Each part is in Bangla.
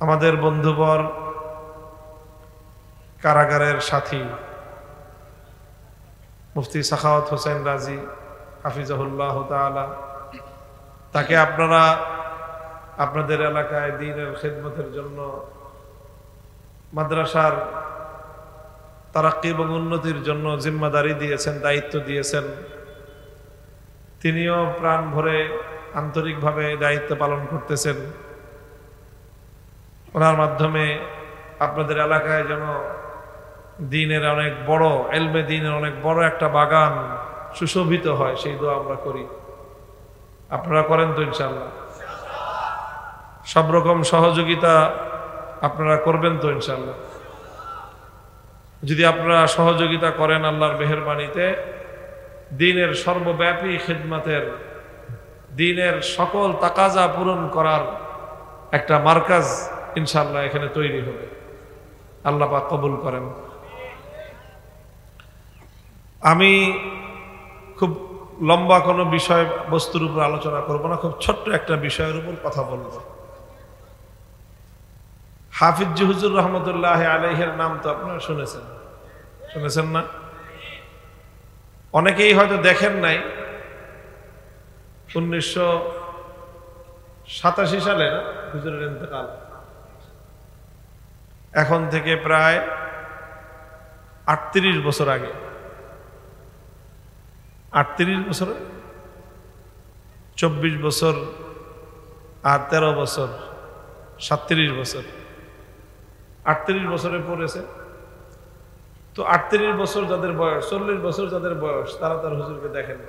আমাদের বন্ধুবর কারাগারের সাথী মুফতি সাখাওয়াত হোসেন রাজি হাফিজাহুল্লাহ তাআলা, তাকে আপনারা আপনাদের এলাকায় দ্বীনের খিদমতের জন্য মাদ্রাসার তারাক্কি এবং উন্নতির জন্য জিম্মাদারি দিয়েছেন, দায়িত্ব দিয়েছেন। তিনিও প্রাণ ভরে আন্তরিকভাবে দায়িত্ব পালন করতেছেন। ওনার মাধ্যমে আপনাদের এলাকায় যেন দ্বীনের অনেক বড় ইলমে দ্বীনের অনেক বড় একটা বাগান সুশোভিত হয়, সেই দোয়া আমরা করি। আপনারা করেন তো ইনশাআল্লাহ? সব রকম সহযোগিতা আপনারা করবেন তো ইনশাআল্লাহ? যদি আপনারা সহযোগিতা করেন আল্লাহর মেহেরবানিতে দ্বীনের সর্বব্যাপী খিদমতের, দ্বীনের সকল তাকাজা পূরণ করার একটা মার্কাজ ইনশাআল্লাহ এখানে তৈরি হবে। আল্লাহ পাক কবুল করেন। আমি খুব লম্বা কোনো বিষয় বস্তুর উপর আলোচনা করব না, খুব ছোট্ট একটা বিষয়ের উপর কথা বলব। হাফিজ হুজুর রহমতুল্লাহ আলাইহির নাম তো আপনারা শুনেছেন না? অনেকেই হয়তো দেখেন নাই। 1987 সালে না হুজুরের ইন্তেকাল, এখন থেকে প্রায় 38 বছর আগে। 38 বছর, 24 বছর আর 13 বছর, 37 বছর, 38 বছরে পড়েছে। তো 38 বছর যাদের বয়স, 40 বছর যাদের বয়স, তারা তার হুজুরকে দেখেন।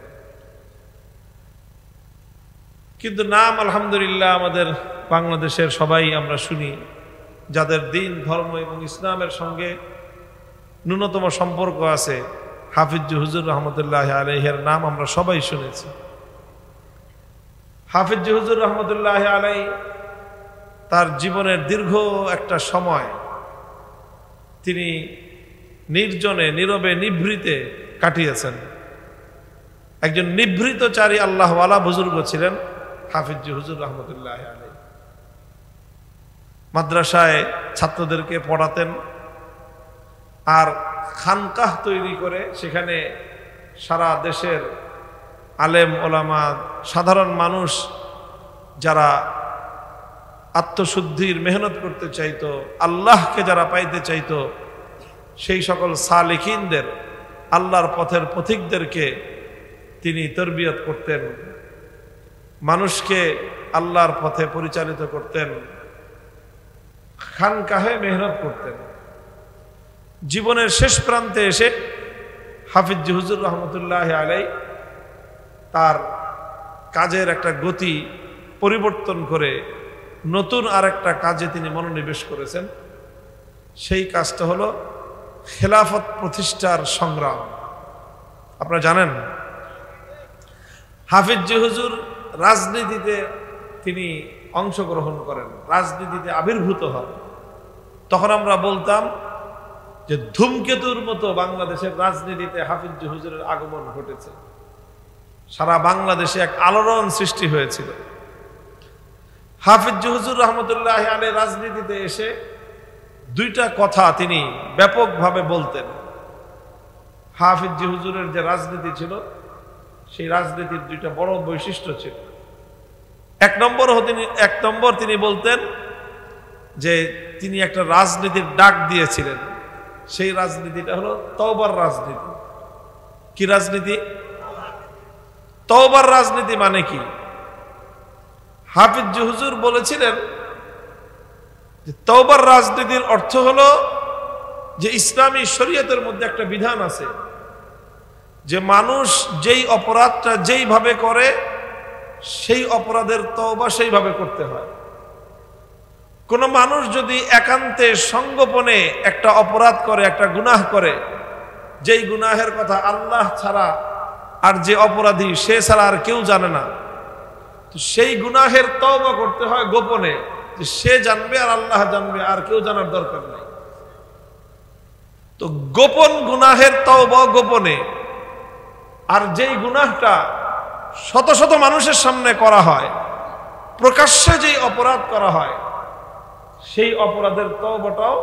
কিন্তু নাম আলহামদুলিল্লাহ আমাদের বাংলাদেশের সবাই আমরা শুনি, যাদের দ্বীন ধর্ম এবং ইসলামের সঙ্গে ন্যূনতম সম্পর্ক আছে, হাফিজ হুজুর রহমতুল্লাহ আলাইহির নাম আমরা সবাই শুনেছি। হাফিজ হুজুর রহমতুল্লাহ আলাই তার জীবনের দীর্ঘ একটা সময় তিনি নির্জনে, নীরবে, নিভৃতে কাটিয়েছেন। একজন নিভৃতচারী আল্লাহওয়ালা বুজুর্গ ছিলেন হাফিজ হুজুর রহমতুল্লাহ আলাই। মাদ্রাসায় ছাত্রদেরকে পড়াতেন আর খানকাহ তৈরি করে সেখানে সারা দেশের আলেম ওলামা, সাধারণ মানুষ যারা আত্মশুদ্ধির মেহনত করতে চাইতো, আল্লাহকে যারা পাইতে চাইতো, সেই সকল সালিকিনদের, আল্লাহর পথের পথিকদেরকে তিনি তরবিয়ত করতেন, মানুষকে আল্লাহর পথে পরিচালিত করতেন, খানকাহে মেহনত করতেন। জীবনের শেষ প্রান্তে এসে হাফিজ হুজুর রহমতুল্লাহ আলাই তার কাজের একটা গতি পরিবর্তন করে নতুন আর একটা কাজে তিনি মনোনিবেশ করেছেন। সেই কাজটা হলো খেলাফত প্রতিষ্ঠার সংগ্রাম। আপনারা জানেন হাফিজ হুজুর রাজনীতিতে তিনি অংশগ্রহণ করেন, রাজনীতিতে আবির্ভূত হন। তখন আমরা বলতাম যে ধূমকেতুর মতো বাংলাদেশের রাজনীতিতে হাফিজ হুজুরের আগমন ঘটেছে। সারা বাংলাদেশে এক আলোড়ন সৃষ্টি হয়েছিল। হাফিজ হুজুর রহমতুল্লাহ আলাই রাজনীতিতে এসে দুইটা কথা তিনি ব্যাপকভাবে বলতেন। হাফিজ হুজুরের যে রাজনীতি ছিল, সেই রাজনীতির দুইটা বড় বৈশিষ্ট্য ছিল। এক নম্বর তিনি বলতেন যে তিনি একটা রাজনীতির ডাক দিয়েছিলেন। সেই রাজনীতিটা হলো তওবার রাজনীতি। কি রাজনীতি? তওবার রাজনীতি মানে কি? হাফিজ হুজুর বলেছিলেন যে তওবার রাজনীতির অর্থ হলো যে ইসলামী শরীয়তের মধ্যে একটা বিধান আছে যে মানুষ যেই অপরাধটা যেইভাবে করে সেই অপরাধের তওবা সেইভাবে করতে হয়। কোন মানুষ যদি একান্তে সংগোপনে একটা অপরাধ করে, একটা গুনাহ করে, যেই গুনাহের কথা আল্লাহ ছাড়া আর যে অপরাধী সে ছাড়া আর কেউ জানে না, তো সেই গুনাহের তওবা করতে হয় গোপনে, যে সে জানবে আর আল্লাহ জানবে, আর কেউ জানার দরকার নাই। তো গোপন গুনাহের তওবা গোপনে, আর যেই গুনাহটা শত শত মানুষের সামনে করা হয়, প্রকাশ্যে যেই অপরাধ করা হয়, সেই অপরাধের তওবাটাও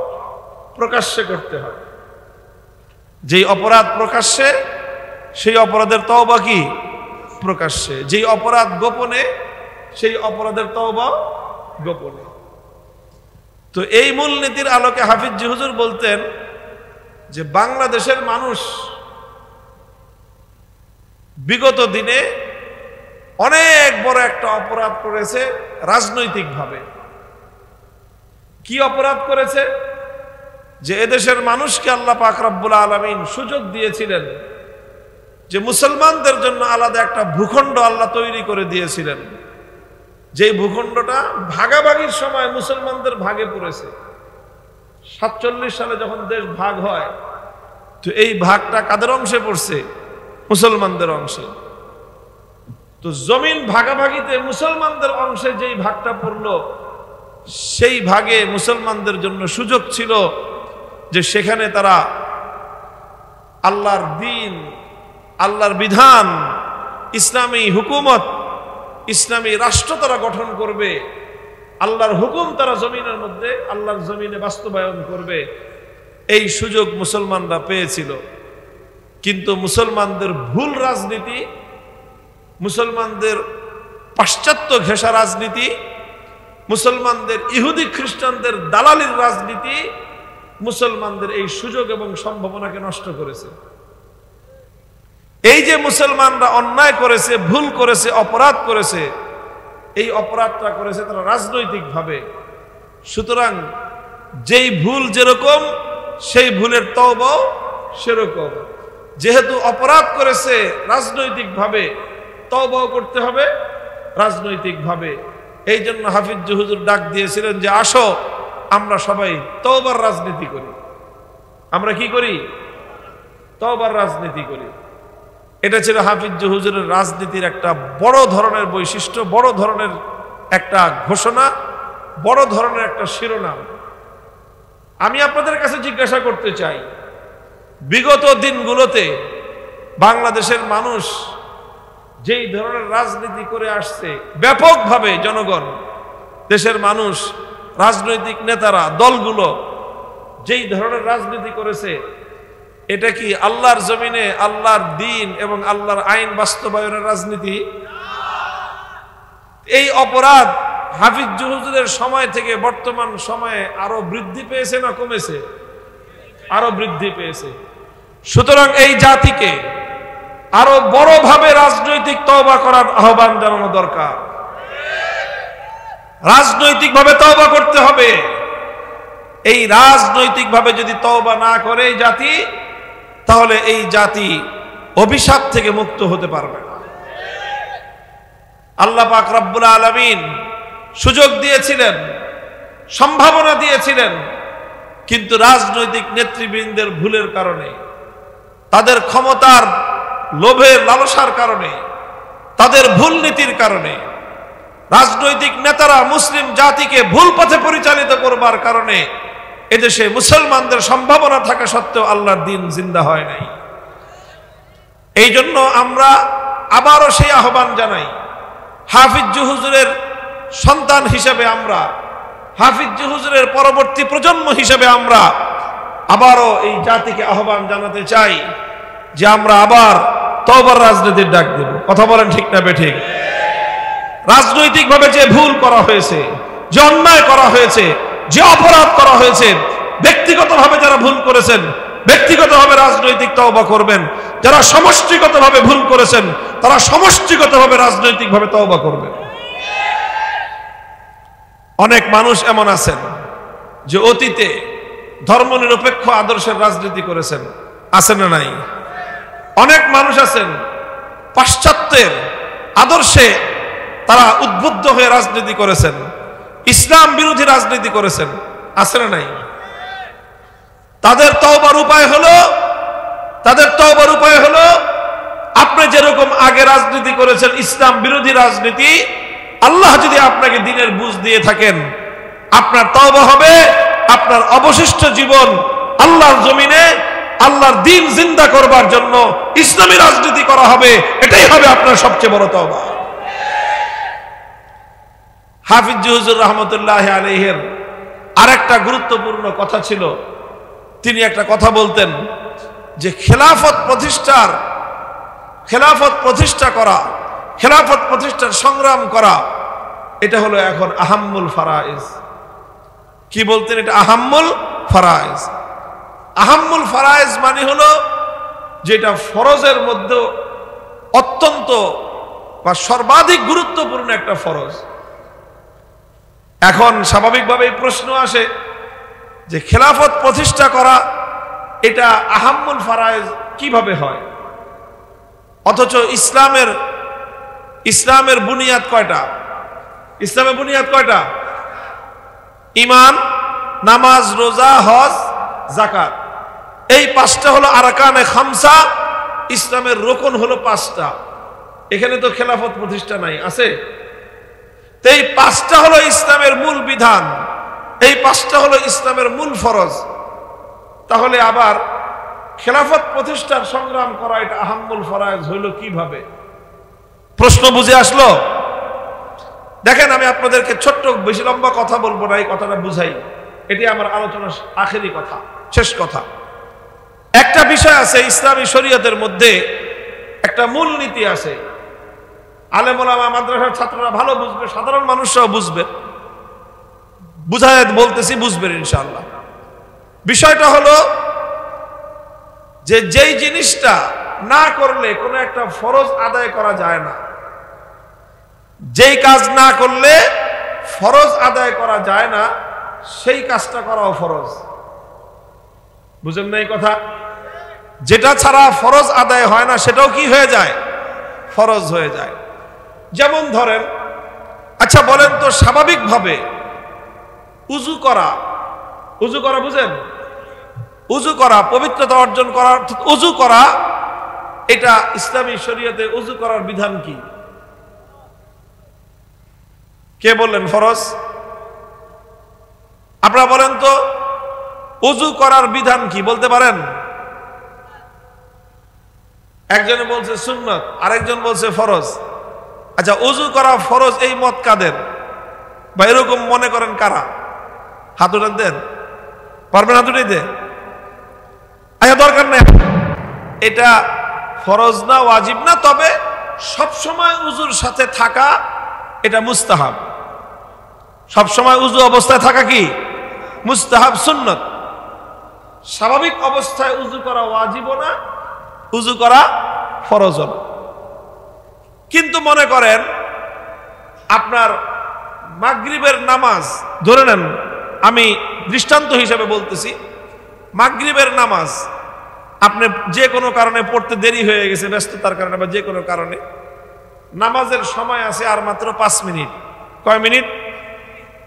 প্রকাশ্যে করতে হয়। যেই অপরাধ প্রকাশ্যে সেই অপরাধের তওবা কি প্রকাশ্যে, যেই অপরাধ গোপনে সেই অপরাধের তওবা গোপনে। তো এই মূলনীতির আলোকে হাফিজ জি হুজুর বলতেন যে বাংলাদেশের মানুষ বিগত দিনে অনেক বড় একটা অপরাধ করেছে রাজনৈতিকভাবে। কি অপরাধ করেছে? যে এদেশের মানুষকে আল্লাহ পাক রব্বুল আলামিন সুযোগ দিয়েছিলেন যে মুসলমানদের জন্য আলাদা একটা ভূখণ্ড আল্লাহ তৈরি করে দিয়েছিলেন, যেই ভূখণ্ডটা ভাগাভাগির সময় মুসলমানদের ভাগে পড়েছে। 47 সালে যখন দেশ ভাগ হয়, তো এই ভাগটা কাদের অংশে পড়ছে? মুসলমানদের অংশে। তো জমিন ভাগাভাগিতে মুসলমানদের অংশে যেই ভাগটা পড়লো, সেই ভাগে মুসলমানদের জন্য সুযোগ ছিল যে সেখানে তারা আল্লাহর দ্বীন, আল্লাহর বিধান, ইসলামী হুকুমত, ইসলামী রাষ্ট্র তারা গঠন করবে, আল্লাহর হুকুম তারা জমিনের মধ্যে আল্লাহর জমিনে বাস্তবায়ন করবে। এই সুযোগ মুসলমানরা পেয়েছিল। কিন্তু মুসলমানদের ভুল রাজনীতি, মুসলমানদের পাশ্চাত্য ঘেঁষা রাজনীতি, মুসলমানদের ইহুদি খ্রিস্টানদের দালালির রাজনীতি মুসলমানদের এই সুযোগ এবং সম্ভাবনাকে নষ্ট করেছে। এই যে মুসলমানরা অন্যায় করেছে, ভুল করেছে, অপরাধ করেছে, এই অপরাধটা করেছে তারা রাজনৈতিকভাবে। সুতরাং যেই ভুল যেরকম সেই ভুলের তওবাও সেরকম। যেহেতু অপরাধ করেছে রাজনৈতিকভাবে, তওবাও করতে হবে রাজনৈতিকভাবে। এই জন্য হাফিজ জি হুজুর ডাক দিয়েছিলেন যে আসো আমরা সবাই তওবার রাজনীতি করি। আমরা কি করি? তওবার রাজনীতি করি। এটা ছিল হাফিজ জি হুজুরের রাজনীতির একটা বড় ধরনের বৈশিষ্ট্য, বড় ধরনের একটা ঘোষণা, বড় ধরনের একটা শিরোনাম। আমি আপনাদের কাছে জিজ্ঞাসা করতে চাই, বিগত দিনগুলোতে বাংলাদেশের মানুষ যেই ধরনের রাজনীতি করে আসছে ব্যাপকভাবে, জনগণ, দেশের মানুষ, রাজনৈতিক নেতারা, দলগুলো যেই ধরনের রাজনীতি করেছে, এটা কি আল্লাহর জমিনে আল্লাহর দ্বীন এবং আল্লাহর আইন বাস্তবায়নের রাজনীতি? এই অপরাধ হাফিজ জি হুজুরের সময় থেকে বর্তমান সময়ে আরো বৃদ্ধি পেয়েছে না কমেছে? আরো বৃদ্ধি পেয়েছে। সুতরাং এই জাতিকে আরো বড়ভাবে রাজনৈতিক তওবা করার আহ্বান জানানো দরকার। রাজনৈতিকভাবে তওবা করতে হবে। এই রাজনৈতিকভাবে যদি তওবা না করে এই জাতি, তাহলে এই জাতি অভিশাপ থেকে মুক্ত হতে পারবে না। আল্লাহ পাক রব্বুল আলামিন সুযোগ দিয়েছিলেন, সম্ভাবনা দিয়েছিলেন, কিন্তু রাজনৈতিক নেতৃবৃন্দের ভুলের কারণে, তাদের ক্ষমতার লোভের লালসার কারণে, তাদের ভুল নীতির কারণে, রাজনৈতিক নেতারা মুসলিম জাতিকে ভুল পথে পরিচালিত করবার কারণে এদেশে মুসলমানদের সম্ভাবনা থাকা সত্ত্বেও আল্লাহর দ্বীন জিন্দা হয় নাই। এই জন্য আমরা আবারও সেই আহ্বান জানাই, হাফিজ জি হুজুরের সন্তান হিসেবে আমরা, হাফিজ জি হুজুরের পরবর্তী প্রজন্ম হিসেবে আমরা আবারও এই জাতিকে আহ্বান জানাতে চাই যে আমরা আবার তওবার রাজনীতির ডাক দেব। কথা বলেন ঠিক না বেঠিক? রাজনৈতিকভাবে যে ভুল করা হয়েছে, যে অন্যায় করা হয়েছে, যে অপরাধ করা হয়েছে, ব্যক্তিগতভাবে যারা ভুল করেছেন ব্যক্তিগতভাবে রাজনৈতিক তওবা করবেন, যারা সমষ্টিগতভাবে ভুল করেছেন তারা সমষ্টিগতভাবে রাজনৈতিকভাবে তওবা করবেন। অনেক মানুষ এমন আছেন যে অতীতে ধর্মনিরপেক্ষ আদর্শের রাজনীতি করেছেন, আছেন না নাই? অনেক মানুষ আছেন পাশ্চাত্যের আদর্শে তারা উদ্বুদ্ধ হয়ে রাজনীতি করেছেন, ইসলাম বিরোধী রাজনীতি করেছেন, আছে না নাই? তাদের তওবার উপায় হলো আপনি যেরকম আগে রাজনীতি করেছেন ইসলাম বিরোধী রাজনীতি, আল্লাহ যদি আপনাকে দ্বীনের বুঝ দিয়ে থাকেন, আপনার তওবা হবে, আপনার অবশিষ্ট জীবন আল্লাহর জমিনে আল্লাহর দ্বীন জিন্দা করবার জন্য ইসলামী রাজনীতি করা হবে। এটাই হবে আপনার সবচেয়ে বড় তওবা। হাফিজ জি হুজুর রহমতুল্লাহ আলাইহির আরেকটা গুরুত্বপূর্ণ কথা ছিল, তিনি একটা কথা বলতেন যে খেলাফত প্রতিষ্ঠা করা, খেলাফত প্রতিষ্ঠার সংগ্রাম করা, এটা হলো এখন আহাম্মুল ফারাইজ। কি বলতেন? এটা আহাম্মুল ফারাইজ। আহাম্মুল ফারাইজ মানে হলো যেটা ফরজের মধ্যে অত্যন্ত বা সর্বাধিক গুরুত্বপূর্ণ একটা ফরজ। এখন স্বাভাবিকভাবে প্রশ্ন আসে যে খেলাফত প্রতিষ্ঠা করা এটা আহাম্মুল ফারাইজ কিভাবে হয়, অথচ ইসলামের বুনিয়াদ কয়টা? ইসলামের বুনিয়াদ কয়টা? ঈমান, নামাজ, রোজা, হজ, যাকাত, এই পাঁচটা হলো আরকানে খামসা। ইসলামের রোকন হলো পাঁচটা। এখানে তো খেলাফত প্রতিষ্ঠা নাই, আছে? তো এই পাঁচটা হলো ইসলামের মূল বিধান, এই পাঁচটা হলো ইসলামের মূল ফরজ। তাহলে আবার খেলাফত প্রতিষ্ঠার সংগ্রাম করা এটা আহাম্মুল ফরাইজ হইল কিভাবে? প্রশ্ন বুঝে আসলো? দেখেন, আমি আপনাদেরকে ছোট্ট, বেশি লম্বা কথা বলবো না, এই কথাটা বুঝাই। এটি আমার আলোচনার আখেরি কথা, শেষ কথা। একটা বিষয় আছে ইসলামী শরীয়তের মধ্যে, একটা মূল নীতি আছে। আলেম ওলামা, মাদ্রাসার ছাত্ররা ভালো বুঝবে, সাধারণ মানুষরাও বুঝবে, বুঝায় বলতেছি, বুঝবেন ইনশাআল্লাহ। বিষয়টা হলো যে যেই জিনিসটা না করলে কোনো একটা ফরজ আদায় করা যায় না, যেই কাজ না করলে ফরজ আদায় করা যায় না, সেই কাজটা করাও ফরজ। বুঝেন না এই কথা? যেটা ছাড়া ফরজ আদায় হয় না সেটাও কি হয়ে যায়? ফরজ হয়ে যায়। যেমন ধরেন, আচ্ছা বলেন তো, স্বাভাবিকভাবে উযু করা বুঝেন? উযু করা, পবিত্রতা অর্জন করা, উযু করা, এটা ইসলামী শরীয়তে উযু করার বিধান কি? কে বললেন ফরজ? আপনারা বলেন তো, উযু করার বিধান কি বলতে পারেন? একজনে বলছে সুন্নাত, আরেকজন বলছে ফরজ। আচ্ছা, উযু করা ফরজ, এই মত কাদের? বা এরকম মনে করেন কারা? হাত উঠান দেন, পারবেন হাত উঠাইতে? আচ্ছা, দরকার নেই, এটা ফরজ না, ওয়াজিব না, তবে সবসময় উযুর সাথে থাকা এটা মুস্তাহাব। সবসময় উযু অবস্থায় থাকা কি মুস্তাহাব, সুন্নাত। স্বাভাবিক অবস্থায় উযু করা ওয়াজিবও না, উযু করা ফরজও না। কিন্তু মনে করেন আপনার মাগরিবের নামাজ, ধরে নেন, আমি দৃষ্টান্ত হিসেবে বলতেছি, মাগরিবের নামাজ আপনি যে কোনো কারণে পড়তে দেরি হয়ে গেছে, ব্যস্ততার কারণে বা যে কোনো কারণে, নামাজের সময় আছে আর মাত্র 5 মিনিট। কয় মিনিট?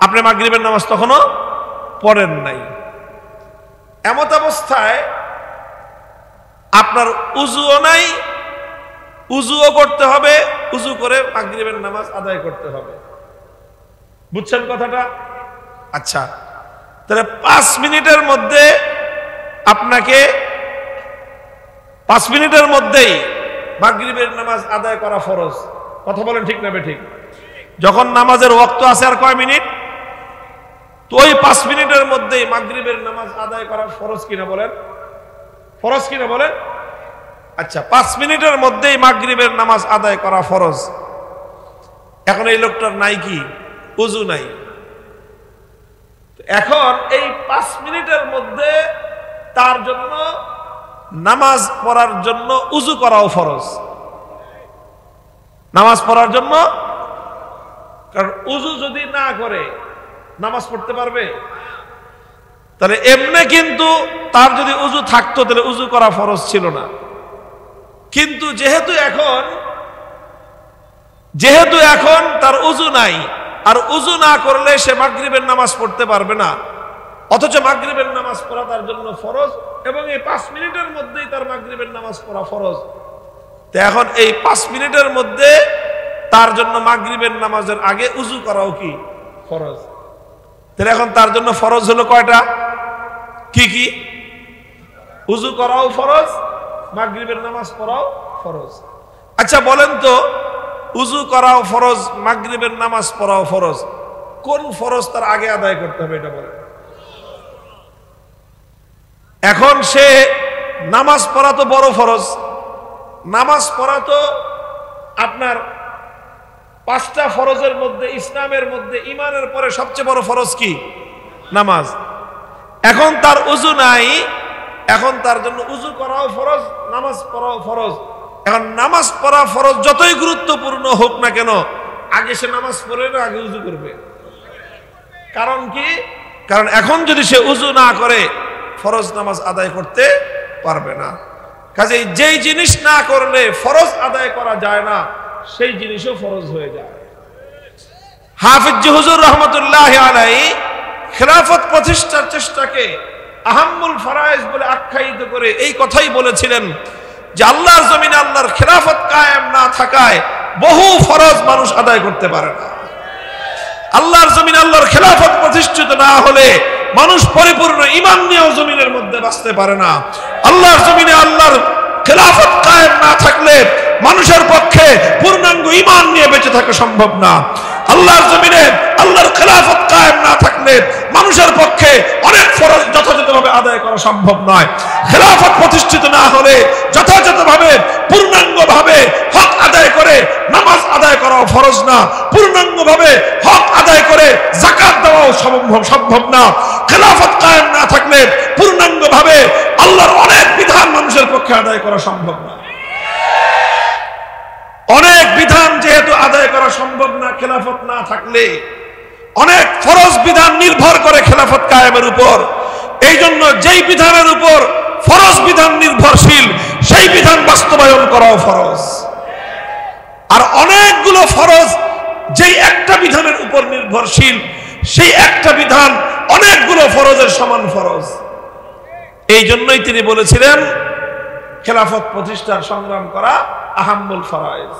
আপনি মাগরিবের নামাজ তখনও পড়েন নাই। এমত অবস্থায় আপনার উযুও নাই, উযুও করতে হবে, উযু করে মাগরিবের নামাজ আদায় করতে হবে। বুঝছেন কথাটা? আচ্ছা, তাহলে 5 মিনিটের মধ্যে আপনাকে 5 মিনিটের মধ্যেই মাগরিবের নামাজ আদায় করা ফরজ। কথা বলেন ঠিক না বেঠিক? যখন নামাজের ওয়াক্ত আছে আর কয় মিনিট, তো ওই 5 মিনিটের মধ্যেই মাগরিবের নামাজ আদায় করা ফরজ কিনা বলেন? ফরজ কিনা বলেন? আচ্ছা, 5 মিনিটের মধ্যেই মাগরিবের নামাজ আদায় করা ফরজ। এখন এই লোকটার নাই কি? উযু নাই। এখন এই 5 মিনিটের মধ্যে তার জন্য নামাজ পড়ার জন্য উযু করাও ফরজ। নামাজ পড়ার জন্য, কারণ উযু যদি না করে নামাজ পড়তে পারবে? তাহলে এমনি কিন্তু তার যদি উযু থাকতো তাহলে উযু করা ফরজ ছিল না। কিন্তু যেহেতু এখন তার উযু নাই, আর উযু না করলে সে মাগরিবের নামাজ পড়তে পারবে না, অথচ মাগরিবের নামাজ পড়া তার জন্য ফরজ, এবং এই 5 মিনিটের মধ্যেই তার মাগরিবের নামাজ পড়া ফরজ। তো এখন এই 5 মিনিটের মধ্যে তার জন্য মাগরিবের নামাজের আগে উযু করাও কি ফরজ। তাহলে এখন তার জন্য ফরজ হলো কয়টা? কি কি? উযু করাও ফরজ, মাগরিবের নামাজ পড়াও ফরজ। আচ্ছা বলেন তো, উযু করাও ফরজ, মাগরিবের নামাজ পড়াও ফরজ, কোন ফরজ তার আগে আদায় করতে হবে এটা বলেন? এখন সে নামাজ পড়া তো বড় ফরজ, নামাজ পড়া তো আপনার 5টা ফরজের মধ্যে, ইসলামের মধ্যে ঈমানের পরে সবচেয়ে বড় ফরজ কি? নামাজ। এখন তার ওযু নাই, এখন তার জন্য ওযু করাও ফরজ, নামাজ পড়াও ফরজ। এখন নামাজ পড়া ফরজ যতই গুরুত্বপূর্ণ হোক না কেন, আগে সে নামাজ পড়ে না, আগে ওযু করবে। কারণ কি? কারণ এখন যদি সে ওযু না করে ফরজ নামাজ আদায় করতে পারবে না। কাজেই যেই জিনিস না করলে ফরজ আদায় করা যায় না, সেই জিনিসও ফরজ হয়ে যায়। হাফিজ হুজুর রহমতুল্লাহ আলাইহি খেলাফত প্রতিষ্ঠার চেষ্টাকে আহাম্মুল ফারায়েজ বলে আখ্যায়িত করে এই কথাই বলেছিলেন যে আল্লাহর জমিনে আল্লাহর খেলাফত কায়েম না থাকায় বহু ফরজ মানুষ আদায় করতে পারে না। আল্লাহর জমিনে আল্লাহর খেলাফত প্রতিষ্ঠিত না হলে মানুষ পরিপূর্ণ ঈমান নিয়েও জমিনের মধ্যে বাঁচতে পারে না। আল্লাহর জমিনে আল্লাহর খেলাফত কায়েম না থাকলে মানুষের পক্ষে পূর্ণাঙ্গ ঈমান নিয়ে বেঁচে থাকা সম্ভব না। আল্লাহর জমিনে আল্লাহর খেলাফত কায়েম না থাকলে মানুষের পক্ষে অনেক ফরজ যথাযথভাবে আদায় করা সম্ভব নয়। খেলাফত প্রতিষ্ঠিত না হলে যথাযথভাবে পূর্ণাঙ্গভাবে হক আদায় করে নামাজ আদায় করাও ফরজ না, পূর্ণাঙ্গভাবে হক আদায় করে যাকাত দেওয়াও সম্ভব না। খেলাফত কায়েম না থাকলে পূর্ণাঙ্গভাবে আল্লাহর অনেক বিধান মানুষের পক্ষে আদায় করা সম্ভব না। অনেক বিধান যেহেতু আদায় করা সম্ভব না খেলাফত না থাকলে, অনেক ফরজ বিধান নির্ভর করে খেলাফত কায়েমের উপর। এই জন্য যেই বিধানের উপর ফরজ বিধান নির্ভরশীল সেই বিধান বাস্তবায়ন করাও ফরজ। আর অনেকগুলো ফরজ যেই একটা বিধানের উপর নির্ভরশীল, সেই একটা বিধান অনেকগুলো ফরজের সমান ফরজ। এই জন্যই তিনি বলেছিলেন খেলাফত প্রতিষ্ঠার সংগ্রাম করা আহাম্মুল ফারায়েজ।